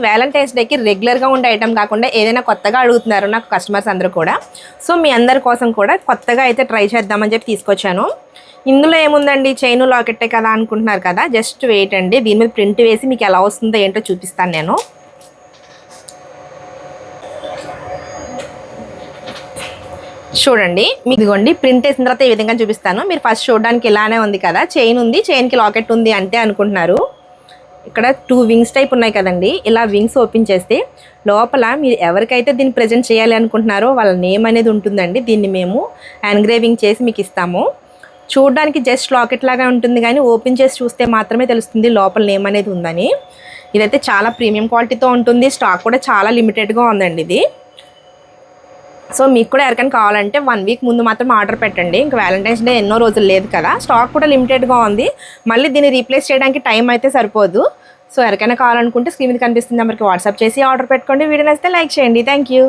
Valentine's డేకి రెగ్యులర్గా ఉండే ఐటమ్ కాకుండా ఏదైనా కొత్తగా అడుగుతున్నారు నాకు కస్టమర్స్ అందరూ కూడా. సో మీ అందరి కోసం కూడా కొత్తగా అయితే ట్రై చేద్దామని చెప్పి తీసుకొచ్చాను. ఇందులో ఏముందండి, చైను లాకెట్టే కదా అనుకుంటున్నారు కదా, జస్ట్ వెయిట్ అండి. దీని మీద ప్రింట్ వేసి మీకు ఎలా వస్తుందో ఏంటో చూపిస్తాను నేను. చూడండి, మీకు ఇదిగోండి ప్రింట్ వేసిన తర్వాత ఈ విధంగా చూపిస్తాను. మీరు ఫస్ట్ చూడడానికి ఇలానే ఉంది కదా, చైన్ ఉంది, చైన్కి లాకెట్ ఉంది అంటే అనుకుంటున్నారు. ఇక్కడ 2 వింగ్స్ టైప్ ఉన్నాయి కదండి. ఇలా వింగ్స్ ఓపెన్ చేస్తే లోపల మీరు ఎవరికైతే దీన్ని ప్రజెంట్ చేయాలి అనుకుంటున్నారో వాళ్ళ నేమ్ అనేది ఉంటుందండి. దీన్ని మేము ఎన్గ్రేవింగ్ చేసి మీకు ఇస్తాము. చూడడానికి జస్ట్ లాకెట్ లాగా ఉంటుంది, కానీ ఓపెన్ చేసి చూస్తే మాత్రమే తెలుస్తుంది లోపల నేమ్ అనేది ఉందని. ఇదైతే చాలా ప్రీమియం క్వాలిటీతో ఉంటుంది. స్టాక్ కూడా చాలా లిమిటెడ్గా ఉందండి ఇది. సో మీకు కూడా ఎవరికైనా కావాలంటే 1 వీక్ ముందు మాత్రం ఆర్డర్ పెట్టండి. ఇంకా వ్యాలంటైన్స్ డే ఎన్నో రోజులు లేదు కదా, స్టాక్ కూడా లిమిటెడ్గా ఉంది. మళ్ళీ దీన్ని రీప్లేస్ చేయడానికి టైం అయితే సరిపోదు. సో ఎవరికైనా కావాలనుకుంటే స్క్రీన్ మీద కనిపిస్తుంది నెంబర్కి వాట్సాప్ చేసి ఆర్డర్ పెట్టుకోండి. వీడియో నచ్చితే లైక్ చేయండి. Thank you.